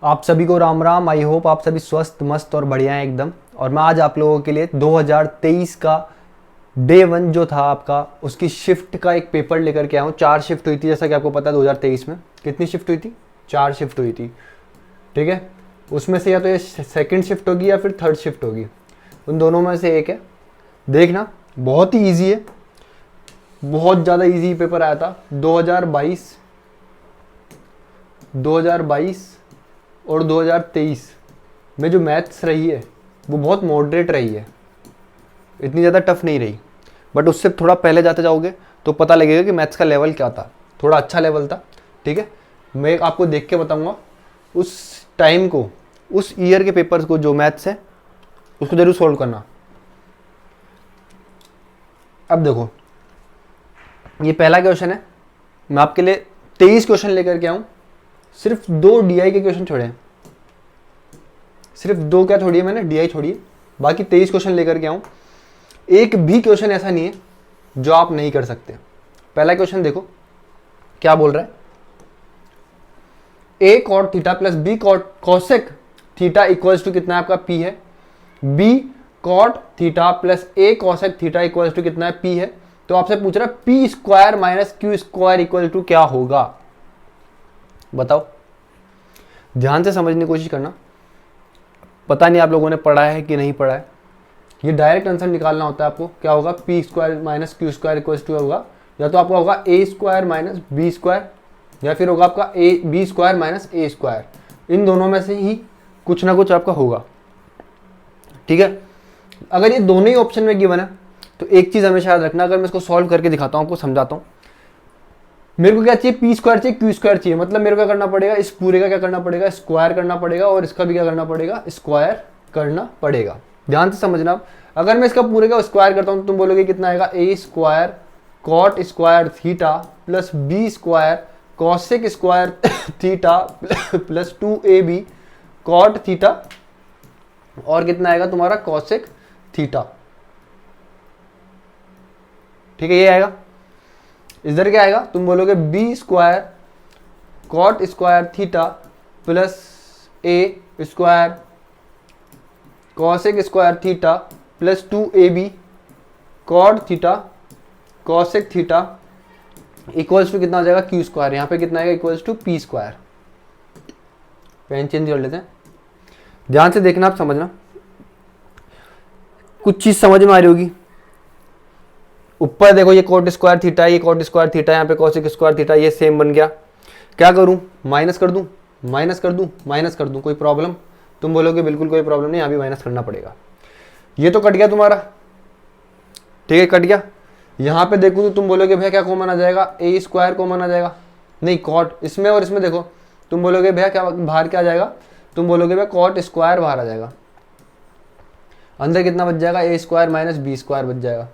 आप सभी को राम राम। आई होप आप सभी स्वस्थ मस्त और बढ़िया हैं एकदम। और मैं आज आप लोगों के लिए 2023 का डे 1 जो था आपका, उसकी शिफ्ट का एक पेपर लेकर के आया हूँ। 4 शिफ्ट हुई थी, जैसा कि आपको पता है 2023 में कितनी शिफ्ट हुई थी? 4 शिफ्ट हुई थी, ठीक है। उसमें से या तो ये सेकंड शिफ्ट होगी या फिर थर्ड शिफ्ट होगी, उन दोनों में से एक है। देखना, बहुत ही ईजी है, बहुत ज़्यादा ईजी पेपर आया था। 2022 और 2023 में जो मैथ्स रही है वो बहुत मॉडरेट रही है, इतनी ज़्यादा टफ नहीं रही। बट उससे थोड़ा पहले जाते जाओगे तो पता लगेगा कि मैथ्स का लेवल क्या था, थोड़ा अच्छा लेवल था, ठीक है। मैं आपको देख के बताऊंगा उस टाइम को, उस ईयर के पेपर्स को, जो मैथ्स है उसको जरूर सॉल्व करना। अब देखो, ये पहला क्वेश्चन है। मैं आपके लिए 23 क्वेश्चन लेकर के आऊँ, सिर्फ 2 DI के क्वेश्चन छोड़े हैं। सिर्फ 2 क्या छोड़ी है मैंने? DI छोड़ी है। बाकी 23 क्वेश्चन लेकर के आऊँ। एक भी क्वेश्चन ऐसा नहीं है जो आप नहीं कर सकते। पहला क्वेश्चन देखो क्या बोल रहा है। a cot theta plus b cosec theta equals to कितना है आपका? p है। b cot theta plus a cosec theta equals to कितना है? p है। तो आपसे पूछ रहा है p square minus q square equal to क्या होगा? बताओ, ध्यान से समझने की कोशिश करना। पता नहीं आप लोगों ने पढ़ा है कि नहीं पढ़ा है। ये डायरेक्ट आंसर निकालना होता है आपको। क्या होगा? p square minus q square equal to होगा, या तो आपका होगा a square minus b square, या फिर होगा आपका b square minus a square. इन दोनों में से ही कुछ ना कुछ आपका होगा, ठीक है। अगर ये दोनों ही ऑप्शन में गिवन है तो एक चीज हमेशा याद रखना। अगर मैं इसको सॉल्व करके दिखाता हूँ, आपको समझाता हूँ। मेरे को क्या चाहिए? p स्क्वायर चाहिए, q स्क्वायर चाहिए। मतलब मेरे को क्या करना पड़ेगा? इस पूरे का क्या करना पड़ेगा? स्क्वायर करना पड़ेगा, और इसका भी क्या करना पड़ेगा? स्क्वायर करना पड़ेगा। ध्यान से समझना। अगर मैं इसका पूरे का स्क्वायर करता हूं तो तुम बोलोगे कितना आएगा? a square cot square theta plus b square cosec square theta plus 2ab cot theta, और कितना आएगा तुम्हारा? कॉसेक थीटा, ठीक है। ये आएगा। इधर क्या आएगा? तुम बोलोगे b square cot square theta plus a square cosec square theta plus 2ab cot theta cosec theta equals to कितना हो जाएगा? q square. यहाँ पे कितना आएगा? Equals to p square. Pen change कर लेते हैं, ध्यान से देखना, आप समझना। कुछ चीज समझ में आ रही होगी। ऊपर देखो, ये कॉट स्क्वायर थीटा, ये कॉट स्क्वायर थीटा, यहाँ पे कॉसेक स्क्वायर थीटा, ये सेम बन गया। क्या करूं? माइनस कर दूं, माइनस कर दूं, माइनस कर दूं, कोई प्रॉब्लम? तुम बोलोगे बिल्कुल कोई प्रॉब्लम नहीं, यहाँ भी माइनस करना पड़ेगा। ये तो कट गया तुम्हारा, ठीक है, कट गया। यहाँ पे देखो तो तुम बोलोगे भैया क्या कॉमन आ जाएगा? ए स्क्वायर कॉमन आ जाएगा। नहीं, कॉट इसमें और इसमें देखो, तुम बोलोगे भैया क्या बाहर क्या आ जाएगा? तुम बोलोगे भैया कॉट स्क्वायर बाहर आ जाएगा। अंदर कितना बच जाएगा? ए स्क्वायर माइनस बी स्क्वायर बच जाएगा।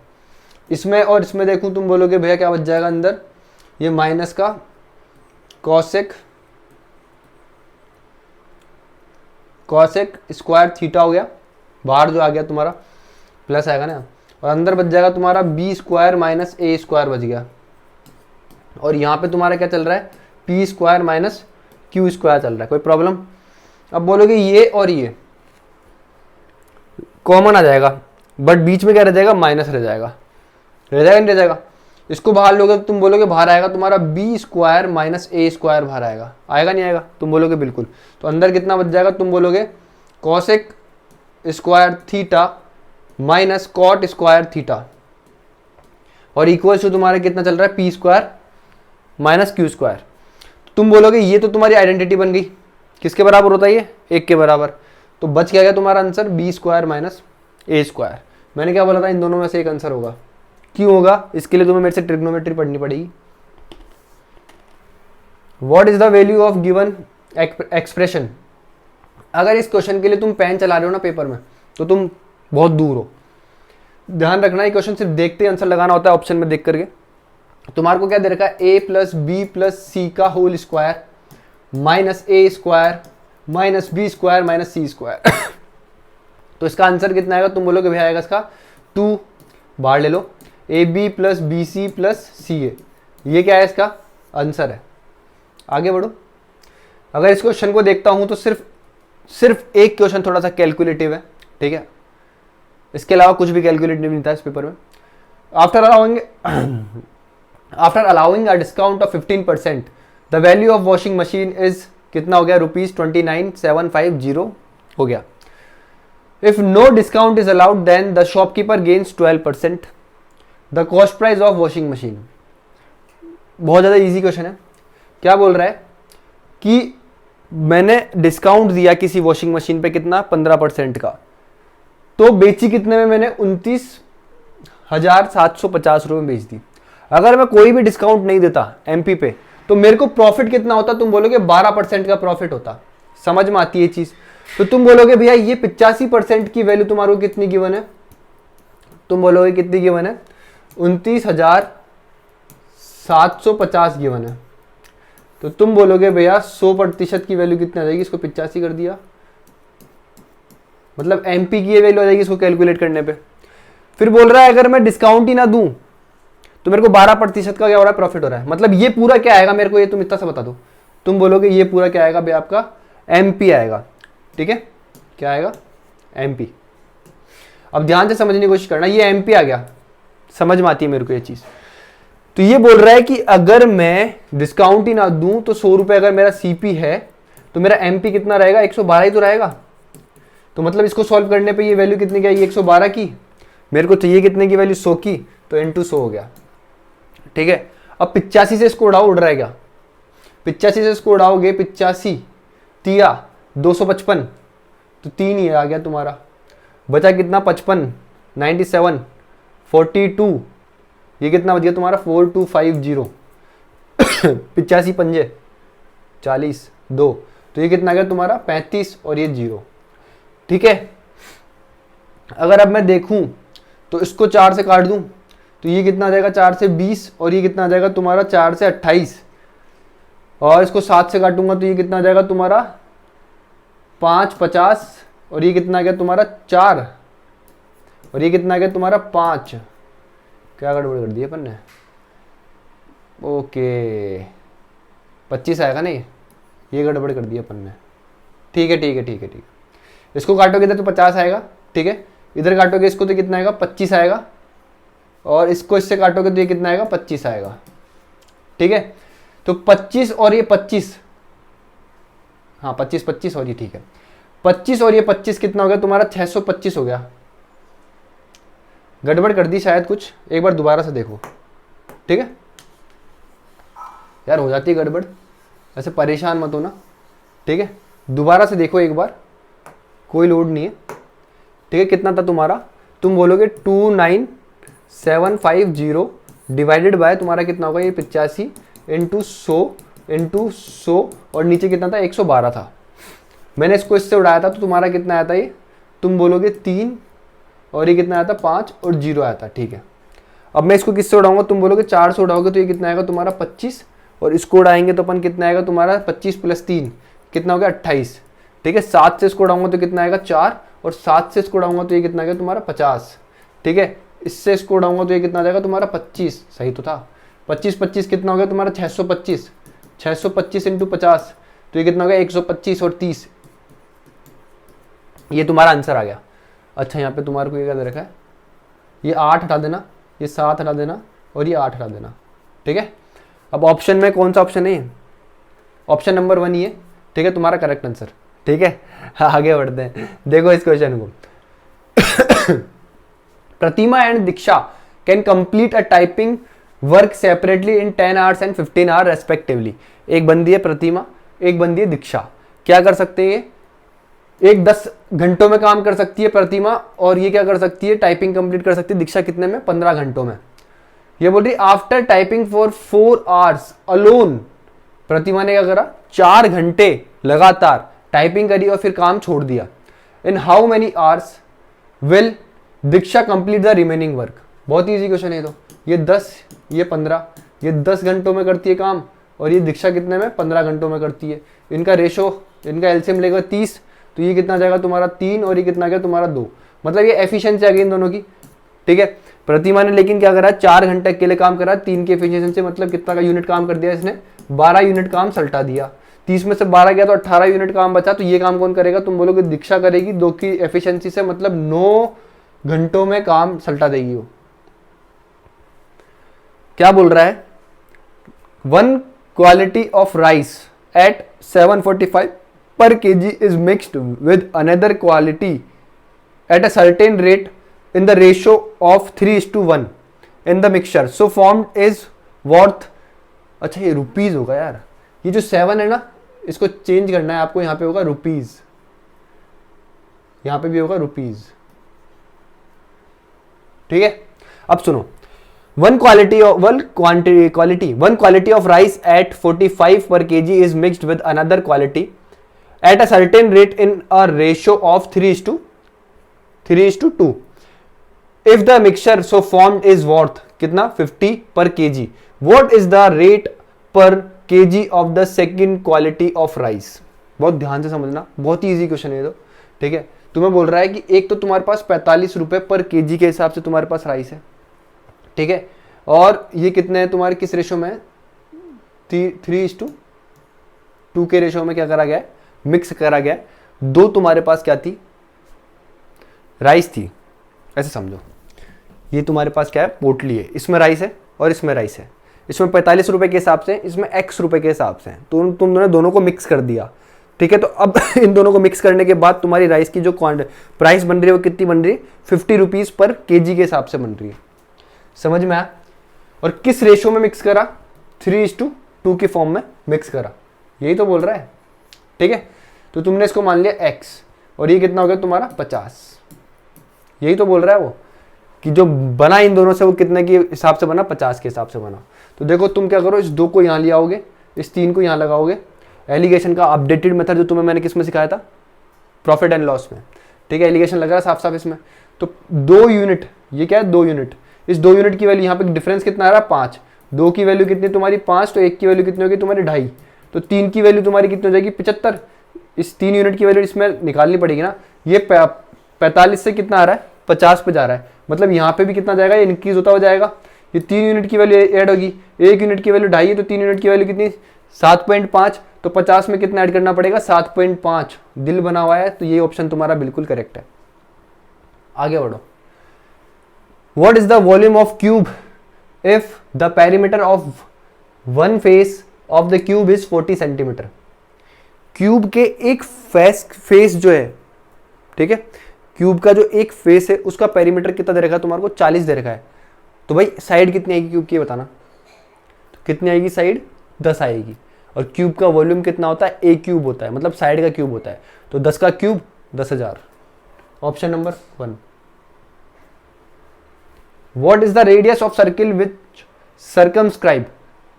इसमें और इसमें देखूं, तुम बोलोगे भैया क्या बच जाएगा अंदर? ये माइनस का कॉसेक स्क्वायर थीटा हो गया, बाहर जो आ गया तुम्हारा प्लस आएगा ना, और अंदर बच जाएगा तुम्हारा B square minus a square बच गया। और यहाँ पे तुम्हारा क्या चल रहा है? P square minus q square चल रहा है। कोई प्रॉब्लम? अब बोलोगे ये और ये कॉमन आ जाएगा, बट बीच में क्या रह जाएगा? माइनस रह जाएगा। रह जाएगा नहीं रह जाएगा? इसको बाहर लोगे तो तुम बोलोगे बाहर आएगा तुम्हारा B square minus a square बाहर आएगा। आएगा नहीं आएगा? तुम बोलोगे बिल्कुल। तो अंदर कितना बच जाएगा? तुम बोलोगे cosec square theta minus cot square theta, और इक्वल टू तुम्हारा कितना चल रहा है? P square minus q square. तुम बोलोगे ये तो तुम्हारी आइडेंटिटी बन गई। किसके बराबर होता है ये? 1 के बराबर। तो बच क्या गया तुम्हारा answer? B square minus a square. मैंने क्या बोला था? इन दोनों में से एक आंसर होगा। क्यों होगा? इसके लिए तुम्हें मेरे से ट्रिग्नोमेट्री पढ़नी पड़ेगी। What is the value of given expression? अगर इस क्वेश्चन के लिए तुम पेन चला रहे हो ना पेपर में, तो तुम बहुत दूर हो। ध्यान रखना, ये क्वेश्चन सिर्फ देखते ही आंसर लगाना होता है ऑप्शन में देख करके। तुम्हारे को क्या दे रखा है? A plus b plus c का whole square minus a square minus b square minus c square. तो इसका आंसर कितना आएगा? तुम बोलोगे भैया आएगा इसका 2, बाहर ले लो, a b plus b c plus c a. ये क्या है? इसका आंसर है। आगे बढ़ो। अगर इस क्वेश्चन को देखता हूं तो सिर्फ एक क्वेश्चन थोड़ा सा कैलकुलेटिव है, ठीक है, इसके अलावा कुछ भी कैलकुलेटिव नहीं था इस पेपर में। After allowing a discount of 15% the value of washing machine is कितना हो गया, ₹29,750 हो गया। If no discount is allowed then the shopkeeper gains 12%। The cost price of washing machine, बहुत ज़्यादा इजी क्वेश्चन है। क्या बोल रहा है कि मैंने डिस्काउंट दिया किसी वॉशिंग मशीन पे कितना, 15% का, तो बेची कितने में, मैंने 29,750 रुपये में बेच दी। अगर मैं कोई भी डिस्काउंट नहीं देता एमपी पे तो मेरे को प्रॉफिट कितना होता, तुम बोलोगे 12% का प्रॉफिट होता। समझ में आती है ये चीज? तो तुम बोलोगे भैया ये 85% की वैल्यू तुम्हारे को कितनी गिवन है, तुम बोलोगे कितनी गिवन है, 29,750 गिवन है। तो तुम बोलोगे भैया 100% की वैल्यू कितनी आ जाएगी, इसको 85 कर दिया, मतलब एमपी की ये वैल्यू आ जाएगी इसको कैलकुलेट करने पे। फिर बोल रहा है अगर मैं डिस्काउंट ही ना दूं तो मेरे को 12% का क्या हो रहा है, प्रॉफिट हो रहा है। मतलब ये पूरा क्या आएगा मेरे को, ये तुम इतना सा बता दो। तुम बोलोगे ये पूरा क्या आएगा भैया, आपका एमपी आएगा, ठीक है, क्या आएगा, एमपी। अब ध्यान से समझने की कोशिश करना, ये एमपी आ गया, समझ में आती है मेरे को ये चीज। तो ये बोल रहा है कि अगर मैं डिस्काउंट ही ना दूं तो 100 रुपए अगर मेरा सीपी है तो मेरा एमपी कितना रहेगा, 112 ही तो रहेगा। तो मतलब इसको सॉल्व करने पे ये वैल्यू कितनी की आई, 112 की। मेरे को चाहिए कितने की वैल्यू, 100 की, तो इंटू 100 हो गया, ठीक है। अब 85 से इसको उड़ाओ, उड़ रहा है क्या, 85 से इसको उड़ाओगे, 85 तिया 255, तो 3 ही आ गया तुम्हारा। बचा कितना, 55, 97, 42, ये कितना बच गया तुम्हारा, 4250। 85 पंजे 40, 2, तो ये कितना आ गया तुम्हारा 35 और ये 0, ठीक है। अगर अब मैं देखूं तो इसको 4 से काट दूं तो ये कितना आ जाएगा, 4 से 20, और ये कितना आ जाएगा तुम्हारा 4 से 28, और इसको 7 से काटूंगा तो ये कितना आ जाएगा तुम्हारा 5, 50, और ये कितना आ गया तुम्हारा 4, और ये कितना आ गया तुम्हारा 5। क्या गड़बड़ कर दी अपन ने, ओके 25 आएगा नहीं, ये गड़बड़ कर दी अपन ने, ठीक है ठीक है ठीक है ठीक है। इसको काटोगे इधर तो 50 आएगा, ठीक है, इधर काटोगे इसको तो कितना आएगा, 25 आएगा, और इसको इससे काटोगे तो ये कितना आएगा, 25 आएगा, ठीक है। तो 25 और ये 25, हाँ 25 25 और ये, ठीक है, 25 और ये 25 कितना हो गया तुम्हारा, 625 हो गया। गड़बड़ कर दी शायद कुछ, एक बार दोबारा से देखो, ठीक है यार, हो जाती है गड़बड़, ऐसे परेशान मत हो ना, ठीक है। दोबारा से देखो एक बार, कोई लोड नहीं है, ठीक है। कितना था तुम्हारा, तुम बोलोगे 29750 डिवाइडेड बाय तुम्हारा कितना होगा, ये 85 इंटू 100 और नीचे कितना था, 112 था। मैंने इसको इससे उड़ाया था तो तुम्हारा कितना आया था, ये तुम बोलोगे 3, और ये कितना आया था 5 और 0 आया था, ठीक है। अब मैं इसको किससे उड़ाऊंगा, तुम बोलोगे 4 से उड़ाओगे तो ये कितना आएगा तुम्हारा 25, और इसको उड़ाएंगे तो अपन कितना आएगा तुम्हारा 25 + 3 कितना हो गया 28, ठीक है। 7 से इसको उड़ाऊंगा तो कितना आएगा 4, और 7 से इसको उड़ाऊंगा तो ये कितना आ गया तुम्हारा 50, ठीक है। इससे इसको उड़ाऊंगा तो ये कितना आ जाएगा तुम्हारा 25, सही तो था। 25 25 कितना हो गया तुम्हारा 625, 625 इंटू 50 तो ये कितना हो गया 125 और 30, ये तुम्हारा आंसर आ गया। अच्छा यहाँ पे तुम्हारे को ये क्या दे रखा है, ये 8 हटा देना, ये 7 हटा देना, और ये 8 हटा देना, ठीक है। अब ऑप्शन में कौन सा ऑप्शन है, ऑप्शन नंबर 1 ही है, ठीक है, तुम्हारा करेक्ट आंसर, ठीक है। आगे बढ़ते हैं, देखो इस क्वेश्चन को। Pratima and Diksha can complete a typing work separately in 10 hours and 15 hour respectively. एक बंदी है प्रतिमा, एक बंदी है दीक्षा, क्या कर सकते हैं, एक 10 घंटों में काम कर सकती है प्रतिमा, और ये क्या कर सकती है, टाइपिंग कंप्लीट कर सकती है दीक्षा कितने में, 15 घंटों में। ये बोल रही after typing for 4 hours alone, Pratima ने क्या करा, 4 घंटे लगातार टाइपिंग करी और फिर काम छोड़ दिया। In how many hours will Diksha complete the remaining work. बहुत ईजी क्वेश्चन है तो, ये 10 ये 15, ये 10 घंटों में करती है काम, और ये दीक्षा कितने में, 15 घंटों में करती है। इनका रेशो, इनका एलसीएम लेगा 30, तो ये कितना जाएगा तुम्हारा 3, और ये कितना गया तुम्हारा 2, मतलब ये एफिशिएंसी आ गई इन दोनों की, ठीक है। प्रतिमा ने लेकिन क्या करा, 4 घंटे के लिए काम करा, 3 के एफिशिएंसी, मतलब कितना का यूनिट काम कर दिया इसने, 12 यूनिट काम सल्टा दिया। 30 में से 12 गया तो 18 यूनिट काम बचा, तो ये काम कौन करेगा? तुम बोलोगे दीक्षा करेगी 2 की एफिशिएंसी से, मतलब 9 घंटों में काम सल्टा देगी वो। क्या बोल रहा है? 1 quality of rice at 745 per kg is mixed with another quality at a certain rate in the ratio of 3:1 in the mixture, so formed is worth। अच्छा ये रुपीज होगा यार, ये जो 7 है ना इसको चेंज करना है आपको, यहां पे होगा रुपीज, यहां पे भी होगा रुपीज, ठीक है। अब सुनो, one quality of rice at 45 per kg is mixed with another quality at a certain rate in a ratio of 3:2 if the mixture so formed is worth कितना 50 per kg, what is the rate per kg of the second quality of rice। बहुत ध्यान से समझना, बहुत ही easy question है ये तो, ठीक है। तुम्हें बोल रहा है कि एक तो तुम्हारे पास 45 रुपए पर केजी के हिसाब से तुम्हारे पास राइस है, ठीक है, और ये कितने हैं तुम्हारे, किस रेशो में है? 3:2 के रेशो में क्या करा गया है? मिक्स करा गया। दो तुम्हारे पास क्या थी? राइस थी, ऐसे समझो। ये तुम्हारे पास क्या है? पोटली है, इसमें राइस है और इसमें राइस है। इसमें 45 रुपए के हिसाब से, इसमें x रुपए के हिसाब से, तो तुमने दोनों को मिक्स कर दिया, ठीक है। तो अब इन दोनों को मिक्स करने के बाद तुम्हारी राइस की जो प्राइस बन रही है वो कितनी बन रही है? 50 रुपीज पर केजी के हिसाब से बन रही है। समझ में आया? और किस रेशो में मिक्स करा? 3:2 की फॉर्म में मिक्स करा, यही तो बोल रहा है, ठीक है। तो तुमने इसको मान लिया x, और ये कितना हो गया तुम्हारा? 50। यही तो बोल रहा है वो कि जो बना इन दोनों से वो कितने के हिसाब से बना? 50 के हिसाब से बना। तो देखो तुम क्या करो, इस 2 को यहाँ ले आओगे, इस 3 को यहाँ लगाओगे। एलिगेशन का अपडेटेड मेथड जो तुम्हें मैंने किस में सिखाया था? प्रॉफिट एंड लॉस में, ठीक है। एलिगेशन लग रहा है साफ साफ इसमें। तो 2 यूनिट, ये क्या है? 2 यूनिट। इस 2 यूनिट की वैल्यू यहाँ पे डिफरेंस कितना आ रहा है? 5। 2 की वैल्यू कितनी तुम्हारी? 5। तो 1 की वैल्यू कितनी होगी तुम्हारी? 2.5। तो 3 की वैल्यू तुम्हारी कितनी हो जाएगी? 75। इस 3 यूनिट की वैल्यू इसमें निकालनी पड़ेगी ना। ये 45 से कितना आ रहा है? 50 पे जा रहा है, मतलब यहाँ पे भी कितना जाएगा? ये इंक्रीज होता हो जाएगा। ये 3 यूनिट की वैल्यू ऐड होगी, 1 यूनिट की वैल्यू 2.5 है, तो 3 यूनिट की वैल्यू कितनी? 7.5। तो 50 में कितना ऐड करना पड़ेगा? 7.5। दिल बना हुआ है, तो ये ऑप्शन तुम्हारा बिल्कुल करेक्ट है। आगे बढ़ो। What is the volume of cube if the perimeter of one face of the cube is 40 centimetre? Cube के एक फेस जो है, ठीक है, क्यूब का जो एक फेस है उसका पेरीमीटर कितना दे रखा है तुम्हारे को? 40 दे रखा है। तो भाई साइड कितनी आएगी क्यूब की, बताना। तो कितनी आएगी साइड? 10 आएगी। और क्यूब का वॉल्यूम कितना होता है? ए क्यूब होता है, मतलब साइड का क्यूब होता है। तो 10 का cube 10,000। Option number 1। What is the radius of circle which circumscribe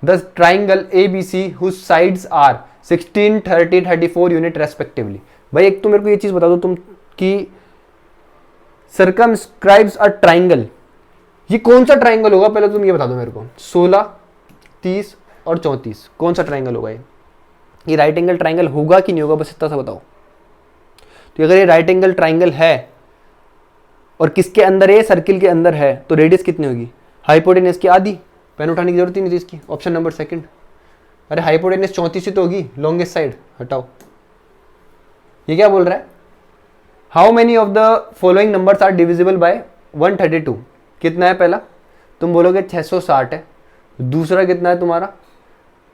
the triangle ABC whose sides are 16, 30, 34 unit respectively? भाई एक तो मेरे को ये चीज बता दो तुम कि circumscribes a triangle, ये कौन सा ट्राइंगल होगा? पहले तुम ये बता दो मेरे को। 16, 30 और 34 कौन सा ट्राइंगल होगा? ये राइट एंगल ट्राइंगल होगा कि नहीं होगा? बस इतना सा बताओ। तो अगर ये राइट एंगल ट्राइंगल है और किसके अंदर है? सर्किल के अंदर है, तो रेडियस कितनी होगी? हाइपोटेनस की आधी। पेन उठाने की जरूरत ही नहीं थी इसकी। Option number 2। अरे हाइपोटेनस 34 ही तो होगी, लॉन्गेस्ट साइड। हटाओ। ये क्या बोल रहा है? How many of the following numbers are divisible by 132? कितना है पहला? तुम बोलोगे 660 है। दूसरा कितना है तुम्हारा?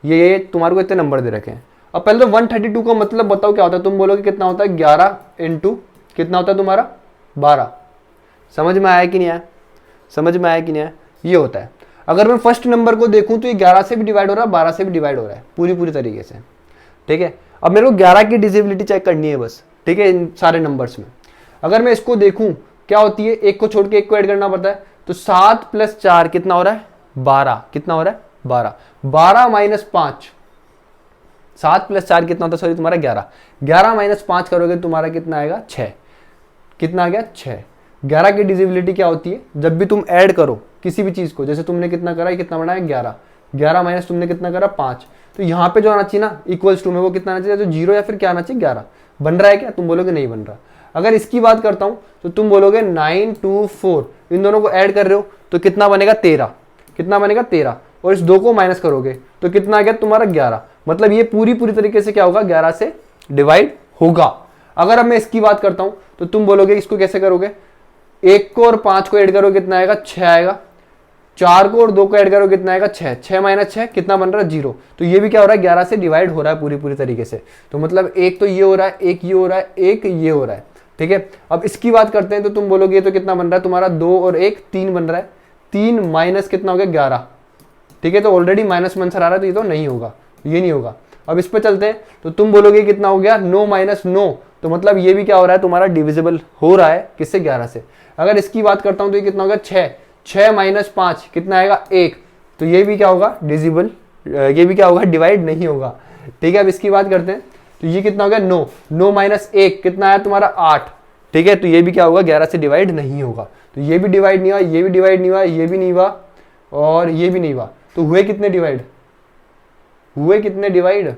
ये तुम्हारे को इतने नंबर दे रखे हैं। अब पहले तो 132 का मतलब बताओ क्या होता है? तुम बोलोगे कितना होता है? 11 इंटू कितना होता है तुम्हारा? 12। समझ में आया कि नहीं आया? समझ में आया कि नहीं आया? ये होता है। अगर मैं फर्स्ट नंबर को देखूं तो ये 11 से भी डिवाइड हो रहा है, 12 से भी डिवाइड हो रहा है, पूरी तरीके से, ठीक है। अब मेरे को 11 की डिविजिबिलिटी चेक करनी है बस, ठीक है, इन सारे नंबर्स में। अगर मैं इसको देखूं क्या होती है? एक को छोड़ के एक को ऐड करना पड़ता है। तो 7 + 4 कितना हो रहा है? 12। कितना हो रहा है? 12। 12 - 5, 7 + 4 कितना होता है? सॉरी तुम्हारा 11। 11 - 5 करोगे तुम्हारा कितना आएगा? 6। कितना आ गया? 6। 11 की डिविजिबिलिटी क्या होती है? जब भी तुम ऐड करो किसी भी चीज को, जैसे तुमने कितना करा, कितना बनाया? 11। 11 माइनस तुमने कितना करा? 5। तो यहाँ पे जो आना चाहिए ना इक्वल्स टू में, वो कितना आना चाहिए? तो 0 या फिर क्या आना चाहिए? 11। बन रहा है क्या? तुम बोलोगे नहीं बन रहा। अगर इसकी बात करता हूं तो तुम बोलोगे 9, 2, 4, इन दोनों को ऐड कर रहे हो तो कितना बनेगा? 13। कितना बनेगा? 13। और इस 2 को माइनस करोगे तो कितना आ गया तुम्हारा? 11। मतलब ये पूरी तरीके से क्या होगा, 11 से डिवाइड होगा। अगर अब मैं इसकी बात करता हूं तो तुम बोलोगे इसको कैसे करोगे, 1 को और 5 को ऐड करो कितना आएगा, 6 आएगा। 4 को और 2 को ऐड करो कितना आएगा, 6। 6 माइनस 6 कितना बन रहा है, 0। तो ये भी क्या हो रहा है, 11 से डिवाइड हो रहा है पूरी तरीके से। तो मतलब एक तो ये हो रहा है, एक ये हो रहा है, एक ये हो रहा है, ठीक है। अब इसकी बात करते हैं तो तुम बोलोगे तो कितना बन रहा है तुम्हारा, 2 और 1 3 बन रहा है। 3 माइनस कितना हो गया, 11, ठीक है। तो ऑलरेडी माइनस में आंसर आ रहा है, तो ये तो नहीं होगा, ये नहीं होगा। अब इस पे चलते हैं तो तुम बोलोगे कितना हो गया, 9 माइनस 9। तो मतलब ये भी क्या हो रहा है तुम्हारा, डिविजिबल हो रहा है किससे, 11 से। अगर इसकी बात करता हूं तो ये कितना होगा, 6। 6 माइनस 5 कितना आएगा, 1। तो ये भी क्या होगा, डिविजिबल, ये भी क्या होगा, डिवाइड नहीं होगा, ठीक है। अब इसकी बात करते हैं तो ये कितना हो गया, 9। 9 माइनस 1 कितना आया तुम्हारा, 8, ठीक है। तो ये भी क्या होगा, 11 से डिवाइड नहीं होगा। तो ये भी डिवाइड नहीं हुआ, ये भी डिवाइड नहीं हुआ, ये भी नहीं हुआ और ये भी नहीं हुआ। तो हुए कितने डिवाइड, हुए कितने डिवाइड,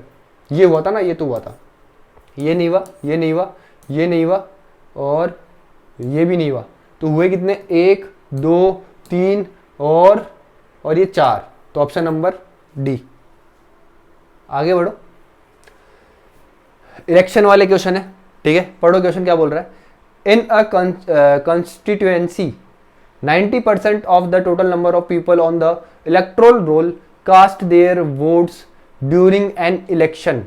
ये हुआ था ना, ये तो हुआ था, ये नहीं हुआ, ये नहीं हुआ, ये नहीं हुआ और ये भी नहीं हुआ। तो हुए कितने, 1 2 3 और ये 4। तो ऑप्शन नंबर डी। आगे बढ़ो, इलेक्शन वाले क्वेश्चन है, ठीक है। पढ़ो क्वेश्चन क्या बोल रहा है, इन अ constituency 90% of the total number of people on the electoral roll cast their votes during an election.